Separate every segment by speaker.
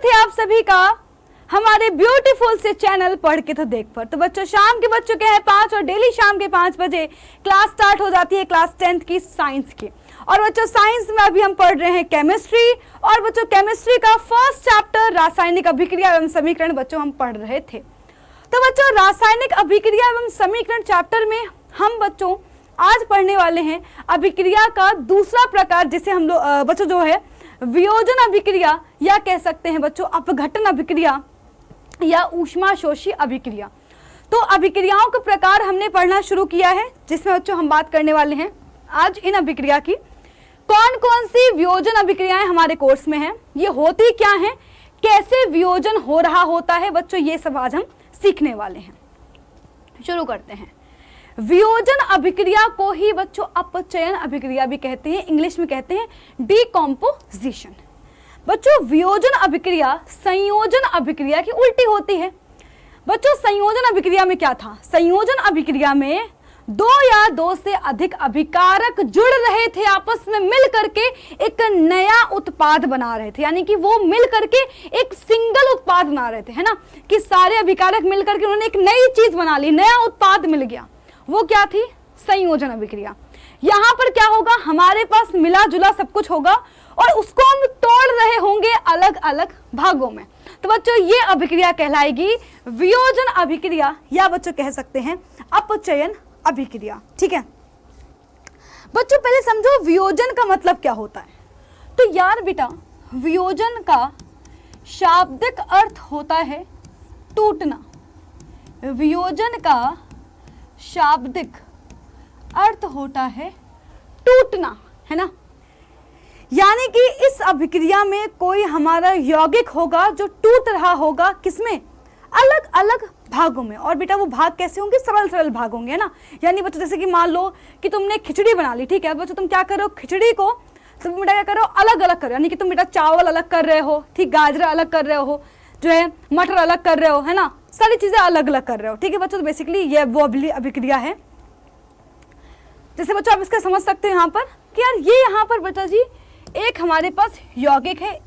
Speaker 1: स्वागत है आप सभी का हमारे ब्यूटीफुल से चैनल पढ़ के तो देख पर। तो बच्चों शाम के बच्चों के हैं 5 और डेली शाम के 5 बजे क्लास स्टार्ट हो जाती है क्लास 10th की साइंस की। और बच्चों साइंस में अभी हम पढ़ रहे हैं केमिस्ट्री और बच्चों केमिस्ट्री का फर्स्ट चैप्टर रासायनिक अभिक्रिया एवं समीकरण बच्चों हम पढ़ रहे थे। तो बच्चों रासायनिक अभिक्रिया एवं समीकरण चैप्टर में हम बच्चों आज पढ़ने वाले हैं अभिक्रिया का दूसरा प्रकार, जिसे हम लोग बच्चों जो है वियोजन अभिक्रिया या कह सकते हैं बच्चों अपघटन अभिक्रिया या ऊष्माशोषी अभिक्रिया। तो अभिक्रियाओं के प्रकार हमने पढ़ना शुरू किया है, जिसमें बच्चों हम बात करने वाले हैं आज इन अभिक्रिया की। कौन कौन सी वियोजन अभिक्रियाएं हमारे कोर्स में हैं, ये होती क्या हैं, कैसे वियोजन हो रहा होता है बच्चों, ये सब आज हम सीखने वाले हैं। शुरू करते हैं। वियोजन अभिक्रिया को ही बच्चों अपचयन अभिक्रिया भी कहते हैं, इंग्लिश में कहते हैं डीकॉम्पोजिशन। बच्चों वियोजन अभिक्रिया संयोजन अभिक्रिया की उल्टी होती है। बच्चों संयोजन अभिक्रिया में क्या था, संयोजन अभिक्रिया में दो या दो से अधिक अभिकारक जुड़ रहे थे, आपस में मिल करके एक नया उत्पाद बना रहे थे, यानी कि वो मिल करके एक सिंगल उत्पाद बना रहे थे, है ना, कि सारे अभिकारक मिल करके उन्होंने एक नई चीज बना ली, नया उत्पाद मिल गया। वो क्या थी, संयोजन अभिक्रिया। यहां पर क्या होगा, हमारे पास मिला जुला सब कुछ होगा और उसको हम तोड़ रहे होंगे अलग अलग भागों में। तो बच्चों ये अभिक्रिया कहलाएगी वियोजन अभिक्रिया या बच्चों कह सकते हैं अपचयन अभिक्रिया। ठीक है बच्चों, पहले समझो वियोजन का मतलब क्या होता है। तो यार बेटा वियोजन का शाब्दिक अर्थ होता है टूटना। वियोजन का शाब्दिक अर्थ होता है टूटना, है ना, यानी कि इस अभिक्रिया में कोई हमारा यौगिक होगा जो टूट रहा होगा, किसमें, अलग अलग भागों में। और बेटा वो भाग कैसे होंगे, सरल सरल भाग होंगे, है ना। यानी बच्चों जैसे कि मान लो कि तुमने खिचड़ी बना ली, ठीक है बच्चों, तुम क्या करो, खिचड़ी को तुम बेटा क्या करो, अलग अलग करो, यानी कि तुम बेटा चावल अलग कर रहे हो, ठीक, गाजर अलग कर रहे हो, जो है मटर अलग कर रहे हो, है ना, सारी चीजें अलग अलग कर रहे हो। ठीक है बच्चों, तो बेसिकली ये वो अभिक्रिया है। जैसे बच्चों आप इसका समझ सकते हैं यहाँ पर कि यार ये यहाँ पर बच्चा जी एक हमारे पास यौगिक है,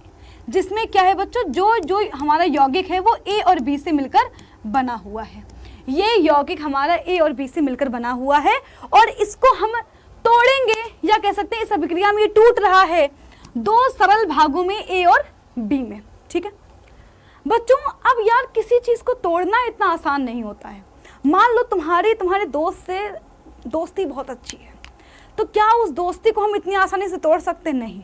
Speaker 1: जिसमें क्या है बच्चों, जो जो हमारा यौगिक है वो ए और बी से मिलकर बना हुआ है। ये यौगिक हमारा ए और बी से मिलकर बना हुआ है और इसको हम तोड़ेंगे या कह सकते हैं इस अभिक्रिया में ये टूट रहा है दो सरल भागों में, ए और बी में। ठीक है बच्चों, अब यार किसी चीज को तोड़ना इतना आसान नहीं होता है। मान लो तुम्हारे दोस्त से दोस्ती बहुत अच्छी है, तो क्या उस दोस्ती को हम इतनी आसानी से तोड़ सकते, नहीं।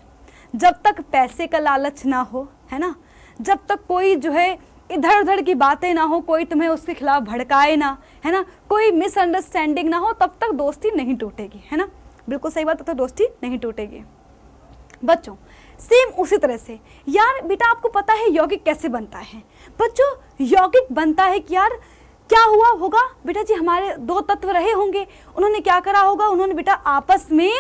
Speaker 1: जब तक पैसे का लालच ना हो, है ना, जब तक कोई जो है इधर उधर की बातें ना हो, कोई तुम्हें उसके खिलाफ भड़काए ना, है ना, कोई मिसअंडरस्टैंडिंग ना हो, तब तक दोस्ती नहीं टूटेगी, है ना, बिल्कुल सही बात, तब तक दोस्ती नहीं टूटेगी। बच्चों सेम उसी तरह से यार बेटा आपको पता है यौगिक कैसे बनता है। बच्चों यौगिक बनता है कि यार क्या हुआ होगा बेटा जी, हमारे दो तत्व रहे होंगे, उन्होंने क्या करा होगा, उन्होंने बेटा आपस में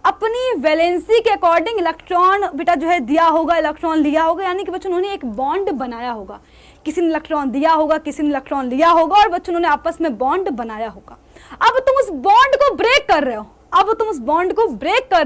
Speaker 1: अपनी वैलेंसी के अकॉर्डिंग इलेक्ट्रॉन बेटा जो है दिया होगा, इलेक्ट्रॉन लिया होगा, यानी कि बच्चों उन्होंने एक बॉन्ड बनाया होगा। किसी ने इलेक्ट्रॉन दिया होगा, किसी ने इलेक्ट्रॉन लिया होगा और बच्चों उन्होंने आपस में बॉन्ड बनाया होगा। अब तुम उस बॉन्ड को ब्रेक कर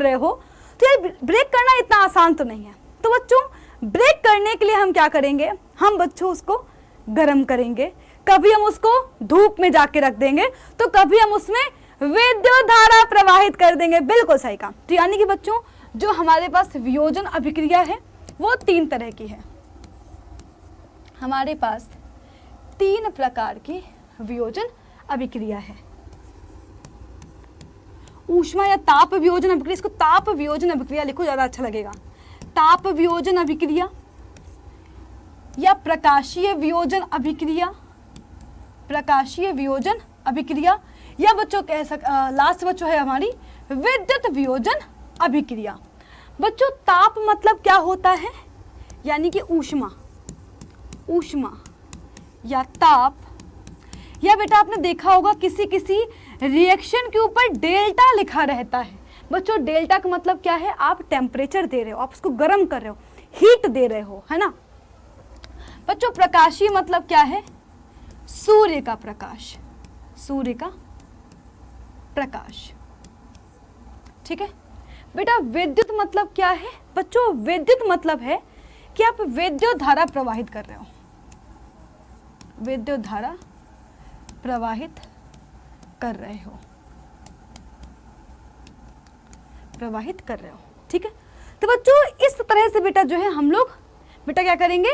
Speaker 1: रहे हो, तो यार ब्रेक करना इतना आसान तो नहीं है। तो बच्चों ब्रेक करने के लिए हम क्या करेंगे, हम बच्चों उसको गर्म करेंगे, कभी हम उसको धूप में जाके रख देंगे, तो कभी हम उसमें विद्युत धारा प्रवाहित कर देंगे। बिल्कुल सही काम। तो यानी कि बच्चों जो हमारे पास वियोजन अभिक्रिया है वो 3 तरह की है। हमारे पास 3 प्रकार की वियोजन अभिक्रिया है। ऊष्मा या ताप वियोजन अभिक्रिया, इसको ताप वियोजन अभिक्रिया लिखो, ज्यादा अच्छा लगेगा। ताप वियोजन अभिक्रिया या प्रकाशीय वियोजन अभिक्रिया, प्रकाशीय वियोजन अभिक्रिया या बच्चों लास्ट बच्चों है हमारी विद्युत वियोजन अभिक्रिया। बच्चों ताप मतलब क्या होता है, यानी कि ऊष्मा या ताप, या बेटा आपने देखा होगा किसी रिएक्शन के ऊपर डेल्टा लिखा रहता है। बच्चों डेल्टा का मतलब क्या है, आप टेम्परेचर दे रहे हो, आप उसको गर्म कर रहे हो, हीट दे रहे हो, है ना। बच्चों प्रकाशीय मतलब क्या है, सूर्य का प्रकाश। ठीक है बेटा विद्युत मतलब क्या है, बच्चों विद्युत मतलब है कि आप विद्युत धारा प्रवाहित कर रहे हो, विद्युत धारा प्रवाहित कर रहे हो, प्रवाहित कर रहे हो। ठीक है, तो बच्चों इस तरह से बेटा जो है हम लोग बेटा क्या करेंगे,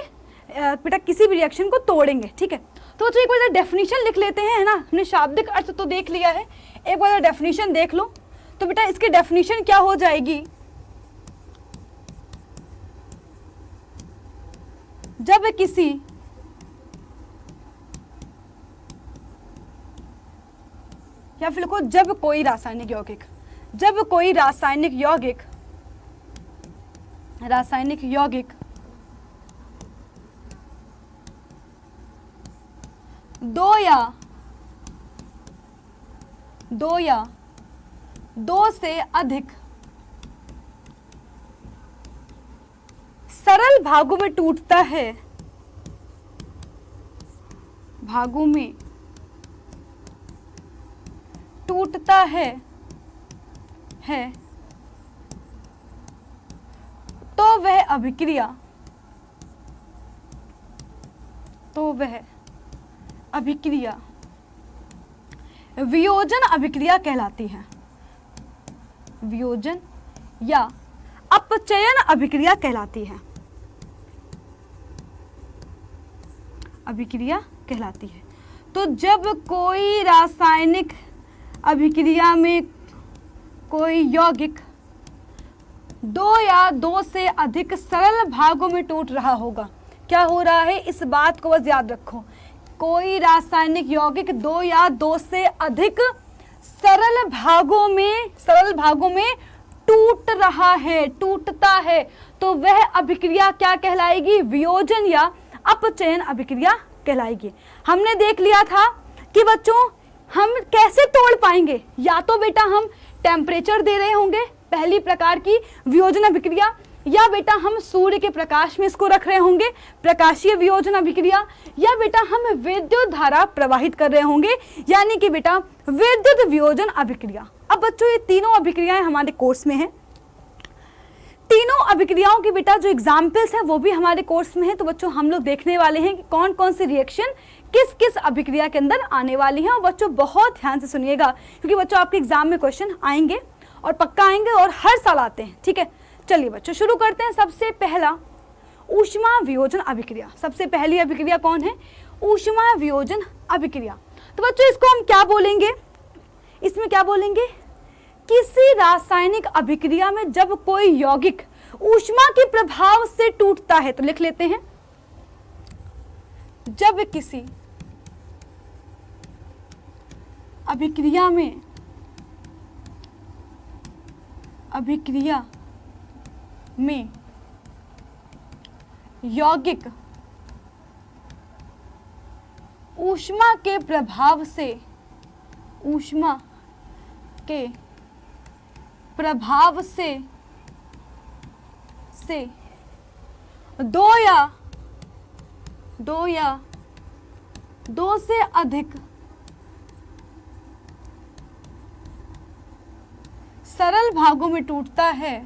Speaker 1: बेटा किसी भी रिएक्शन को तोड़ेंगे। ठीक है, तो बच्चों एक बार डेफिनेशन लिख लेते हैं, है ना, हमने शाब्दिक अर्थ तो देख लिया है, एक बार डेफिनेशन देख लो। तो बेटा इसकी डेफिनेशन क्या हो जाएगी, जब किसी या फिर लिखो जब कोई रासायनिक यौगिक, जब कोई रासायनिक यौगिक, रासायनिक यौगिक दो या दो से अधिक सरल भागों में टूटता है, भागों में टूटता है तो वह अभिक्रिया, तो वह अभिक्रिया वियोजन अभिक्रिया कहलाती है, वियोजन या अपचयन अभिक्रिया कहलाती है, अभिक्रिया कहलाती है। तो जब कोई रासायनिक अभिक्रिया में कोई यौगिक दो या दो से अधिक सरल भागों में टूट रहा होगा, क्या हो रहा है इस बात को बस याद रखो, कोई रासायनिक यौगिक दो या दो से अधिक सरल भागों में टूट रहा है, टूटता है, तो वह अभिक्रिया क्या कहलाएगी, वियोजन या अपचयन अभिक्रिया कहलाएगी। हमने देख लिया था कि बच्चों हम कैसे तोड़ पाएंगे, या तो बेटा हम टेम्परेचर दे रहे होंगे पहली प्रकार की वियोजन अभिक्रिया, या बेटा हम सूर्य के प्रकाश में इसको रख रहे होंगे प्रकाशीय वियोजन अभिक्रिया, या बेटा हम विद्युत धारा प्रवाहित कर रहे होंगे यानी कि बेटा विद्युत वियोजन अभिक्रिया। अब बच्चों ये तीनों अभिक्रियाएं हमारे कोर्स में हैं, तीनों अभिक्रियाओं की बेटा जो एग्जाम्पल्स हैं वो भी हमारे कोर्स में है। तो बच्चों हम लोग देखने वाले हैं कि कौन कौन सी रिएक्शन किस किस अभिक्रिया के अंदर आने वाली हैं, और बच्चों बहुत ध्यान से सुनिएगा क्योंकि बच्चों आपके एग्जाम में क्वेश्चन आएंगे और पक्का आएंगे और हर साल आते हैं। ठीक है, चलिए बच्चों शुरू करते हैं। सबसे पहला ऊष्मा वियोजन अभिक्रिया, सबसे पहली अभिक्रिया कौन है, ऊष्मा वियोजन अभिक्रिया। तो बच्चों इसको हम क्या बोलेंगे, इसमें क्या बोलेंगे, किसी रासायनिक अभिक्रिया में जब कोई यौगिक ऊष्मा के प्रभाव से टूटता है, तो लिख लेते हैं, जब किसी अभिक्रिया में यौगिक ऊष्मा के प्रभाव से दो से अधिक सरल भागों में टूटता है,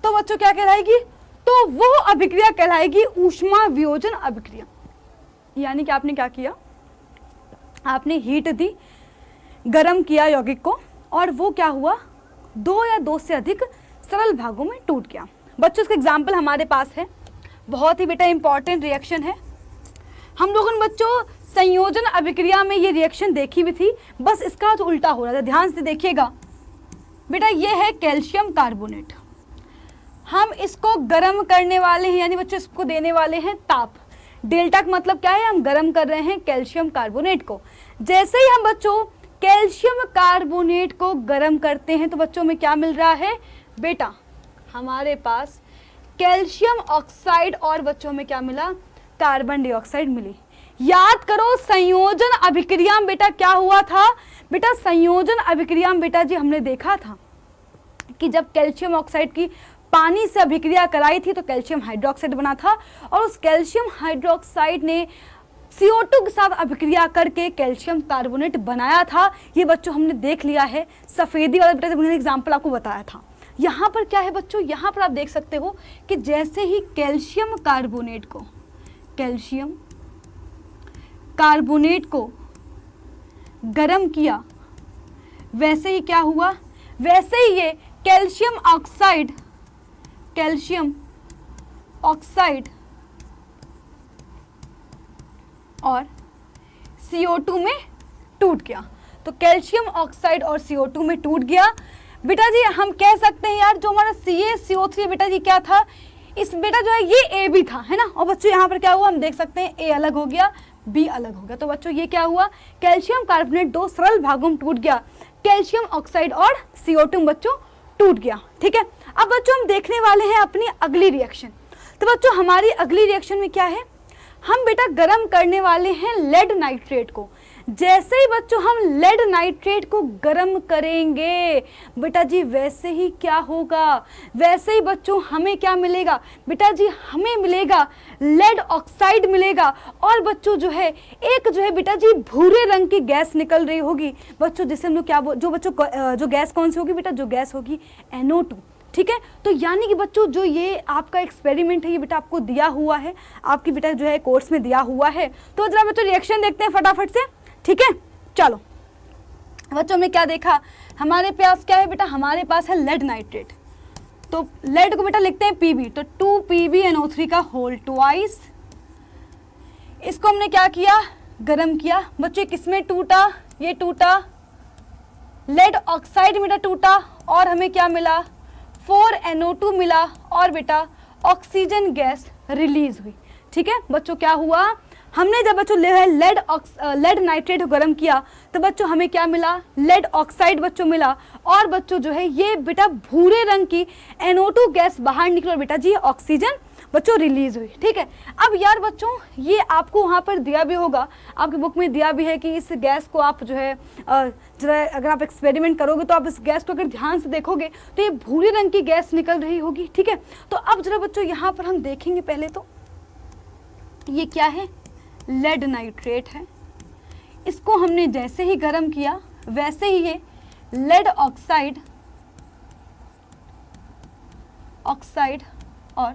Speaker 1: तो बच्चों क्या कहलाएगी, तो वो अभिक्रिया कहलाएगी ऊष्मा वियोजन अभिक्रिया। यानी कि आपने क्या किया, आपने हीट दी, गर्म किया यौगिक को, और वो क्या हुआ, दो या दो से अधिक सरल भागों में टूट गया। बच्चों इसका एग्जाम्पल हमारे पास है, बहुत ही बेटा इंपॉर्टेंट रिएक्शन है। हम लोगों ने बच्चों संयोजन अभिक्रिया में ये रिएक्शन देखी भी थी, बस इसका तो उल्टा हो रहा था। ध्यान से देखिएगा बेटा, ये है कैल्शियम कार्बोनेट, हम इसको गर्म करने वाले हैं, यानी बच्चों इसको देने वाले हैं ताप। डेल्टा का मतलब क्या है, हम गर्म कर रहे हैं कैल्शियम कार्बोनेट को। जैसे ही हम बच्चों कैल्शियम कार्बोनेट को गर्म करते हैं तो बच्चों में क्या मिल रहा है बेटा, हमारे पास कैल्शियम ऑक्साइड, और बच्चों में क्या मिला, कार्बन डाइऑक्साइड मिली। याद करो संयोजन अभिक्रिया में बेटा क्या हुआ था, बेटा संयोजन अभिक्रिया में बेटा जी हमने देखा था कि जब कैल्शियम ऑक्साइड की पानी से अभिक्रिया कराई थी तो कैल्शियम हाइड्रोक्साइड बना था, और उस कैल्शियम हाइड्रोक्साइड ने CO2 के साथ अभिक्रिया करके कैल्शियम कार्बोनेट बनाया था। ये बच्चों हमने देख लिया है, सफेदी वाला बेटा मैंने एग्जाम्पल आपको बताया था। यहाँ पर क्या है बच्चों, यहाँ पर आप देख सकते हो कि जैसे ही कैल्शियम कार्बोनेट को गर्म किया, वैसे ही क्या हुआ, वैसे ही ये कैल्शियम ऑक्साइड और CO2 में टूट गया। तो कैल्शियम ऑक्साइड और CO2 में टूट गया। बेटा जी हम कह सकते हैं यार जो हमारा CaCO3 बेटा जी क्या था, इस बेटा जो है ये AB था, है ना। और बच्चों यहाँ पर क्या हुआ, हम देख सकते हैं A अलग हो गया, B अलग हो गया। तो बच्चों ये क्या हुआ, कैल्शियम कार्बोनेट 2 सरल भागों में टूट गया, कैल्शियम ऑक्साइड और CO2 बच्चों टूट गया। ठीक है, अब बच्चों हम देखने वाले हैं अपनी अगली रिएक्शन। तो बच्चों हमारी अगली रिएक्शन में क्या है, हम बेटा गर्म करने वाले हैं लेड नाइट्रेट को। जैसे ही बच्चों हम लेड नाइट्रेट को गर्म करेंगे बेटा जी, वैसे ही क्या होगा, वैसे ही बच्चों हमें क्या मिलेगा बेटा जी, हमें मिलेगा लेड ऑक्साइड मिलेगा। और बच्चों जो है एक जो है बेटा जी भूरे रंग की गैस निकल रही होगी बच्चों, जिसे हम लोग क्या जो बच्चों जो गैस कौन सी होगी बेटा, जो गैस होगी NO2। ठीक है, तो यानी कि बच्चों जो ये आपका एक्सपेरिमेंट है ये बेटा आपको दिया हुआ है, आपकी बेटा जो है कोर्स में दिया हुआ है। तो जरा बच्चों रिएक्शन देखते हैं फटाफट से। ठीक है, चलो बच्चों हमने क्या देखा, हमारे पास क्या है बेटा, हमारे पास है लेड नाइट्रेट। तो लेड को बेटा लिखते हैं Pb, तो 2PbNO3 का होल ट्वाइस। इसको हमने क्या किया, गर्म किया। बच्चों किसमें टूटा, ये टूटा लेड ऑक्साइड में टूटा और हमें क्या मिला, 4NO2 मिला और बेटा ऑक्सीजन गैस रिलीज हुई। ठीक है बच्चों, क्या हुआ, हमने जब बच्चों लेड नाइट्रेट को गर्म किया तो बच्चों हमें क्या मिला, लेड ऑक्साइड बच्चों मिला और बच्चों जो है ये बेटा भूरे रंग की NO2 गैस बाहर निकली और बेटा जी ऑक्सीजन बच्चों रिलीज हुई। ठीक है, अब यार बच्चों ये आपको वहाँ पर दिया भी होगा, आपकी बुक में दिया भी है कि इस गैस को आप जो है जरा अगर आप एक्सपेरिमेंट करोगे तो आप इस गैस को अगर ध्यान से देखोगे तो ये भूरे रंग की गैस निकल रही होगी। ठीक है, तो अब जरा बच्चों यहाँ पर हम देखेंगे पहले तो ये क्या है, लेड नाइट्रेट है। इसको हमने जैसे ही गर्म किया वैसे ही ये लेड ऑक्साइड और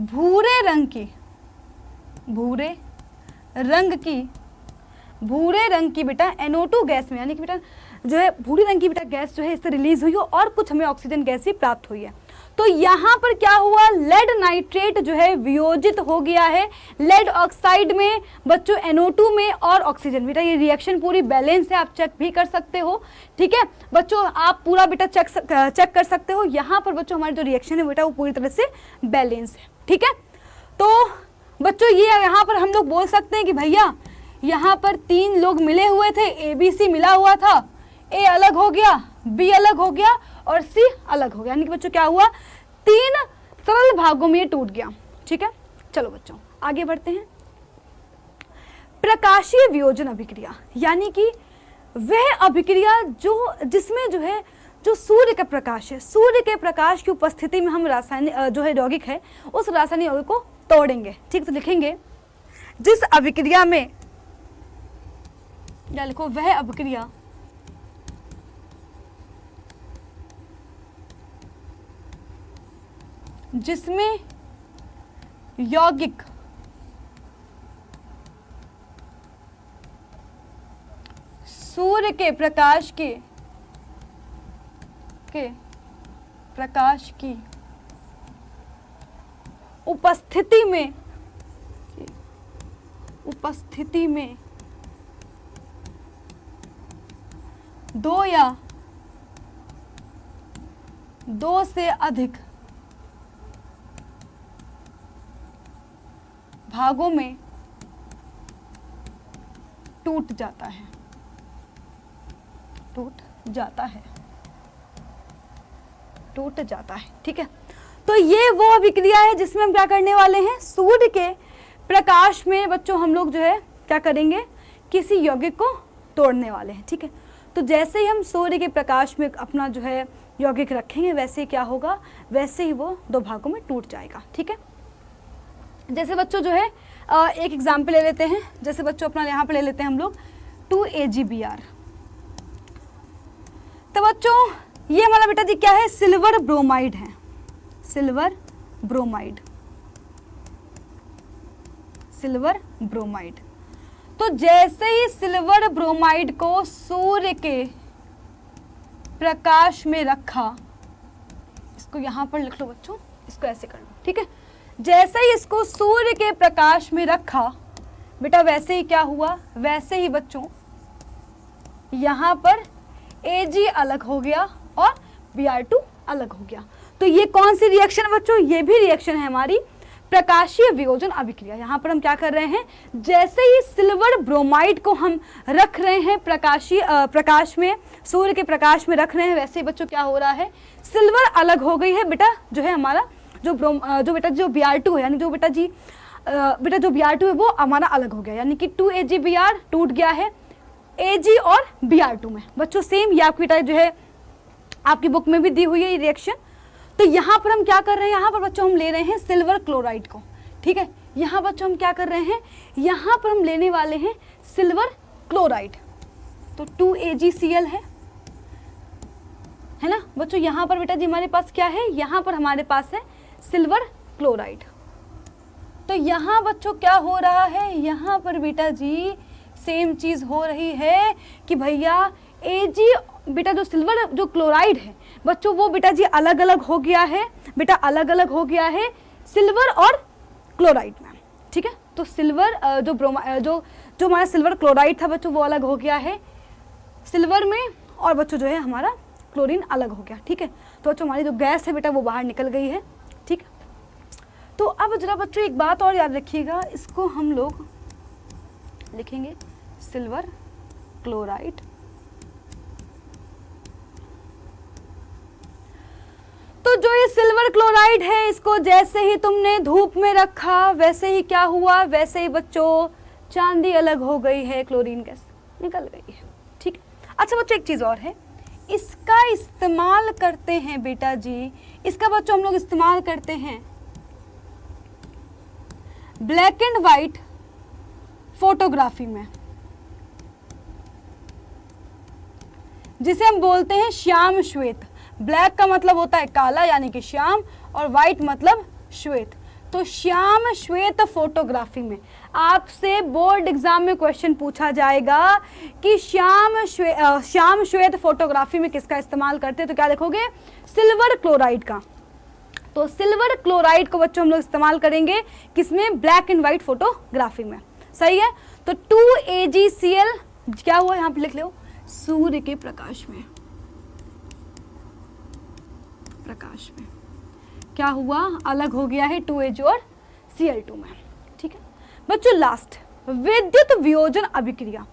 Speaker 1: भूरे रंग की बेटा NO2 गैस में, यानी कि बेटा जो है भूरे रंग की बेटा गैस जो है इससे रिलीज हुई हो और कुछ हमें ऑक्सीजन गैस भी प्राप्त हुई है। तो यहाँ पर क्या हुआ, लेड नाइट्रेट जो है वियोजित हो गया है लेड ऑक्साइड में बच्चों, NO2 में और ऑक्सीजन। बेटा ये रिएक्शन पूरी बैलेंस है, आप चेक भी कर सकते हो। ठीक है बच्चों, आप पूरा बेटा चेक कर सकते हो। यहाँ पर बच्चों हमारी जो रिएक्शन है बेटा वो पूरी तरह से बैलेंस है। ठीक है, तो बच्चों ये यहाँ पर हम लोग बोल सकते हैं कि भैया यहाँ पर 3 लोग मिले हुए थे, ABC मिला हुआ था, A अलग हो गया, B अलग हो गया और C अलग हो गया, यानी कि बच्चों क्या हुआ, 3 सरल भागों में ये टूट गया। ठीक है, चलो बच्चों आगे बढ़ते हैं। प्रकाशीय वियोजन अभिक्रिया, यानी कि वह अभिक्रिया जिसमें जो है जो सूर्य का प्रकाश है, सूर्य के प्रकाश की उपस्थिति में हम रासायनिक जो है यौगिक है उस रासायनिक यौगिक को तोड़ेंगे। ठीक, तो लिखेंगे जिस अभिक्रिया में, या लिखो वह अभिक्रिया जिसमें यौगिक सूर्य के प्रकाश की उपस्थिति में 2 या 2 से अधिक भागों में टूट जाता है। ठीक है, तो ये वो अभिक्रिया है जिसमें हम क्या करने वाले हैं, सूर्य के प्रकाश में बच्चों हम लोग जो है क्या करेंगे, किसी यौगिक को तोड़ने वाले हैं। ठीक है, तो जैसे ही हम सूर्य के प्रकाश में अपना जो है यौगिक रखेंगे वैसे ही क्या होगा, वैसे ही वो 2 भागों में टूट जाएगा। ठीक है, जैसे बच्चों जो है एक एग्जाम्पल ले लेते हैं, जैसे बच्चों अपना यहाँ पे ले लेते हैं हम लोग 2AgBr। तो बच्चों ये हमारा बेटा जी क्या है, सिल्वर ब्रोमाइड है, सिल्वर ब्रोमाइड, सिल्वर ब्रोमाइड। तो जैसे ही सिल्वर ब्रोमाइड को सूर्य के प्रकाश में रखा, इसको यहाँ पर लिख लो बच्चों, इसको ऐसे कर लो, ठीक है। जैसे ही इसको सूर्य के प्रकाश में रखा बेटा, वैसे ही क्या हुआ, वैसे ही बच्चों यहाँ पर Ag अलग हो गया और Br2 अलग हो गया। तो ये कौन सी रिएक्शन है बच्चों, ये भी रिएक्शन है हमारी प्रकाशीय वियोजन अभिक्रिया। यहाँ पर हम क्या कर रहे हैं, जैसे ही सिल्वर ब्रोमाइड को हम रख रहे हैं प्रकाश में, सूर्य के प्रकाश में रख रहे हैं, वैसे ही बच्चों क्या हो रहा है, सिल्वर अलग हो गई है बेटा, जो है हमारा जो बेटा जो Br2 है, यानी जो बेटा जो Br2 है वो हमारा अलग हो गया, यानी कि 2AgBr टूट गया है Ag और Br2 में। बच्चों सेम ये आपकी बेटा जो है आपकी बुक में भी दी हुई है ये रिएक्शन। तो यहाँ पर हम क्या कर रहे हैं, यहाँ पर बच्चों हम ले रहे हैं सिल्वर क्लोराइड को, ठीक है। यहाँ बच्चों हम क्या कर रहे हैं, यहाँ पर हम लेने वाले हैं सिल्वर क्लोराइड, तो 2AgCl है ना बच्चों। यहाँ पर बेटा जी हमारे पास क्या है, यहाँ पर हमारे पास है सिल्वर क्लोराइड। तो यहाँ बच्चों क्या हो रहा है, यहाँ पर बेटा जी सेम चीज हो रही है कि भैया Ag बेटा जो सिल्वर जो क्लोराइड है बच्चों, वो बेटा जी अलग अलग हो गया है, बेटा अलग अलग हो गया है सिल्वर और क्लोराइड में, ठीक है। तो सिल्वर जो हमारा सिल्वर क्लोराइड था बच्चों, वो अलग हो गया है सिल्वर में, और बच्चों जो है हमारा क्लोरीन अलग हो गया, ठीक है। तो बच्चों हमारी जो गैस है बेटा वो बाहर निकल गई है, ठीक है। तो अब जरा बच्चों एक बात और याद रखिएगा, इसको हम लोग लिखेंगे सिल्वर क्लोराइड। तो जो ये सिल्वर क्लोराइड है, इसको जैसे ही तुमने धूप में रखा वैसे ही क्या हुआ, वैसे ही बच्चों चांदी अलग हो गई है, क्लोरीन गैस निकल गई है, ठीक है। अच्छा बच्चों एक चीज और है, इसका इस्तेमाल करते हैं बेटा जी, इसका बच्चों हम लोग इस्तेमाल करते हैं ब्लैक एंड व्हाइट फोटोग्राफी में, जिसे हम बोलते हैं श्याम श्वेत। ब्लैक का मतलब होता है काला यानी कि श्याम, और व्हाइट मतलब श्वेत। तो श्याम श्वेत फोटोग्राफी में आपसे बोर्ड एग्जाम में क्वेश्चन पूछा जाएगा कि श्याम श्वेत फोटोग्राफी में किसका इस्तेमाल करते हैं, तो क्या लिखोगे, सिल्वर क्लोराइड का। तो सिल्वर क्लोराइड को बच्चों हम लोग इस्तेमाल करेंगे किसमें, ब्लैक एंड व्हाइट फोटोग्राफी में, सही है। तो 2AgCl क्या हुआ, यहाँ पे लिख लो, सूर्य के प्रकाश में क्या हुआ, अलग हो गया है 2Ag और Cl2 में, ठीक है। बच्चों लास्ट विद्युत वियोजन अभिक्रिया।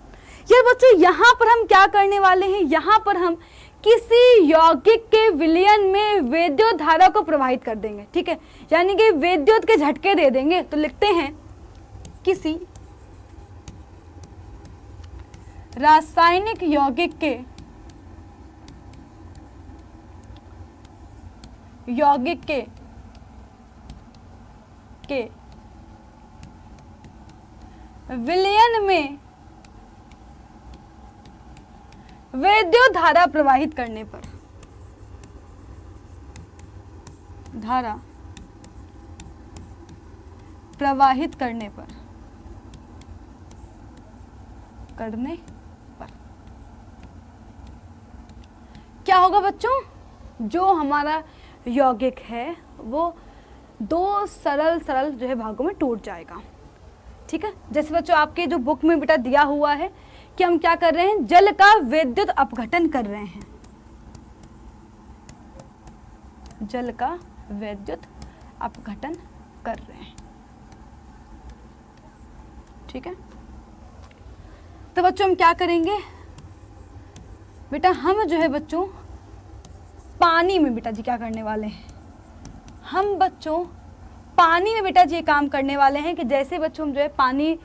Speaker 1: ये बच्चों यहाँ पर हम क्या करने वाले हैं, यहाँ पर हम किसी यौगिक के विलयन में विद्युत धारा को प्रवाहित कर देंगे, ठीक है, यानी कि विद्युत के झटके दे देंगे। तो लिखते हैं किसी रासायनिक यौगिक के विलयन में विद्युत धारा प्रवाहित करने पर, क्या होगा बच्चों, जो हमारा यौगिक है वो दो सरल जो है भागों में टूट जाएगा, ठीक है। जैसे बच्चों आपके जो बुक में बेटा दिया हुआ है कि हम क्या कर रहे हैं, जल का विद्युत अपघटन कर रहे हैं, जल का विद्युत अपघटन कर रहे हैं, ठीक है। तो बच्चों हम क्या करेंगे बेटा, हम जो है बच्चों पानी में बेटा जी क्या करने वाले हैं, हम बच्चों पानी में बेटा जी ये काम करने वाले हैं कि जैसे बच्चों हम जो है पानी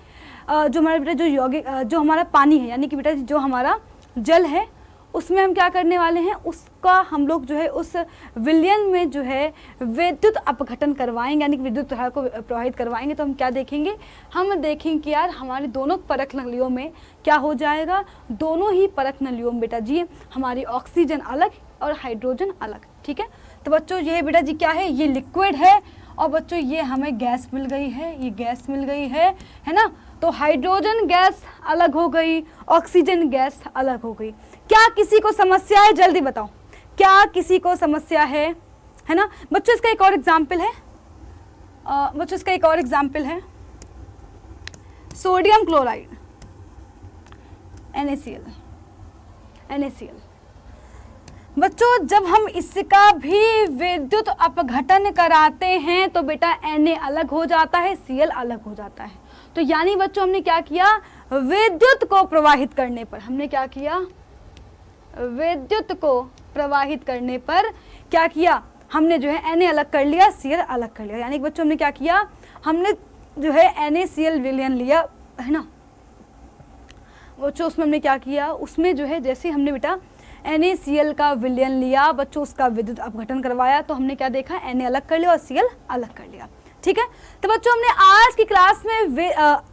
Speaker 1: जो हमारा बेटा जो यौगिक जो हमारा पानी है, यानी कि बेटा जो हमारा जल है, उसमें हम क्या करने वाले हैं, उसका हम लोग जो है उस विलयन में जो है विद्युत अपघटन करवाएंगे, यानी कि विद्युत धारा को प्रवाहित करवाएंगे। तो हम क्या देखेंगे, हम देखेंगे कि यार हमारे दोनों परख नलियों में क्या हो जाएगा, दोनों ही परख नलियों में बेटा जी हमारी ऑक्सीजन अलग और हाइड्रोजन अलग। ठीक है, तो बच्चों ये बेटा जी क्या है, ये लिक्विड है और बच्चों ये हमें गैस मिल गई है, ये गैस मिल गई है ना। तो हाइड्रोजन गैस अलग हो गई, ऑक्सीजन गैस अलग हो गई। क्या किसी को समस्या है, जल्दी बताओ, क्या किसी को समस्या है ना बच्चों। इसका एक और एग्जाम्पल है बच्चों, इसका एक और एग्जाम्पल है सोडियम क्लोराइड NaCl। बच्चों जब हम इसका भी विद्युत अपघटन कराते हैं तो बेटा Na अलग हो जाता है, Cl अलग हो जाता है। तो यानी बच्चों हमने क्या किया, विद्युत को प्रवाहित करने पर, हमने क्या किया, विद्युत को प्रवाहित करने पर क्या किया, हमने जो है Na अलग कर लिया, Cl अलग कर लिया। यानी कि बच्चों हमने क्या किया, हमने जो है NaCl विलयन लिया है ना बच्चों। उसमें हमने क्या किया, उसमें जो है जैसे हमने बेटा NaCl का विलयन लिया बच्चों, उसका विद्युत अपघटन करवाया तो हमने क्या देखा, Na अलग कर लिया और Cl अलग कर लिया। ठीक है, तो बच्चों हमने आज की क्लास में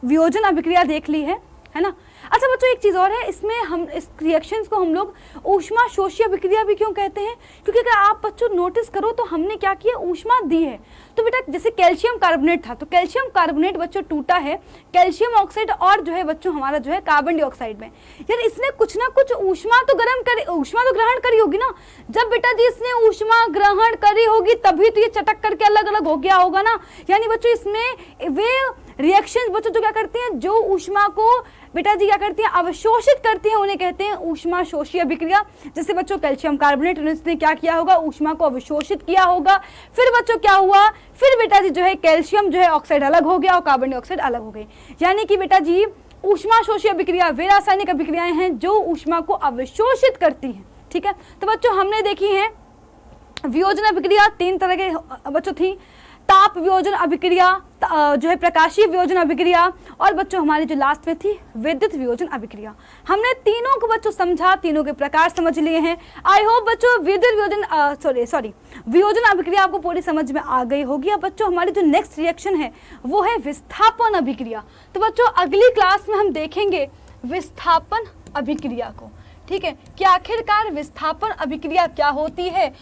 Speaker 1: वियोजन अभिक्रिया देख ली है ना। अच्छा बच्चों एक चीज़ और है, इसमें हम इस रिएक्शंस को हम लोग ऊष्मा शोषी अभिक्रिया भी क्यों कहते हैं, क्योंकि अगर आप बच्चों नोटिस करो तो हमने क्या किया, ऊष्मा दी है। तो बेटा जैसे कैल्शियम कार्बोनेट था, तो कैल्शियम कार्बोनेट बच्चों टूटा है कैल्शियम ऑक्साइड और जो है बच्चों हमारा जो है कार्बन डाइऑक्साइड में, यार इसने कुछ ना कुछ ऊष्मा तो ग्रहण करी होगी ना। जब बेटा जी इसने ऊष्मा ग्रहण करी होगी तभी तो ये चटक करके अलग अलग हो गया होगा ना। यानी बच्चों इसमें वे रिएक्शन बच्चों जो क्या करते हैं, जो ऊष्मा को बेटा जी क्या करती हैं, अवशोषित करती हैं, उन्हें कहते हैं ऊष्मा शोषी अभिक्रिया। जैसे बच्चों कैल्शियम कार्बोनेट ने क्या किया होगा, ऊष्मा को अवशोषित किया होगा। फिर बच्चों क्या हुआ, फिर बेटा जी जो है कैल्शियम जो है ऑक्साइड अलग हो गया और कार्बन डाइऑक्साइड अलग हो गई। यानी कि बेटा जी ऊष्मा शोषी अभिक्रिया वे रासायनिक अभिक्रियाएं हैं जो ऊष्मा को अवशोषित करती हैं। ठीक है, तो बच्चों हमने देखी है वियोजन अभिक्रिया 3 तरह के बच्चों थी, ताप वियोजन अभिक्रिया, जो है प्रकाशीय वियोजन अभिक्रिया, और बच्चों हमारी जो लास्ट में थी विद्युत वियोजन अभिक्रिया। हमने तीनों को बच्चों समझा, तीनों के प्रकार समझ लिए हैं। आई होप बच्चों विद्युत वियोजन वियोजन अभिक्रिया आपको पूरी समझ में आ गई होगी। अब बच्चों हमारी जो नेक्स्ट रिएक्शन है वो है विस्थापन अभिक्रिया। तो बच्चों अगली क्लास में हम देखेंगे विस्थापन अभिक्रिया को। ठीक है, कि आखिरकार विस्थापन अभिक्रिया क्या होती है।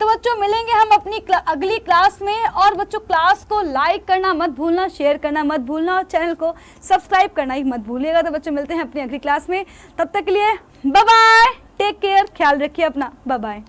Speaker 1: तो बच्चों मिलेंगे हम अपनी अगली क्लास में, और बच्चों क्लास को लाइक करना मत भूलना, शेयर करना मत भूलना और चैनल को सब्सक्राइब करना ही मत भूलिएगा। तो बच्चों मिलते हैं अपनी अगली क्लास में, तब तक के लिए बाय बाय, टेक केयर, ख्याल रखिए अपना, बाय बाय।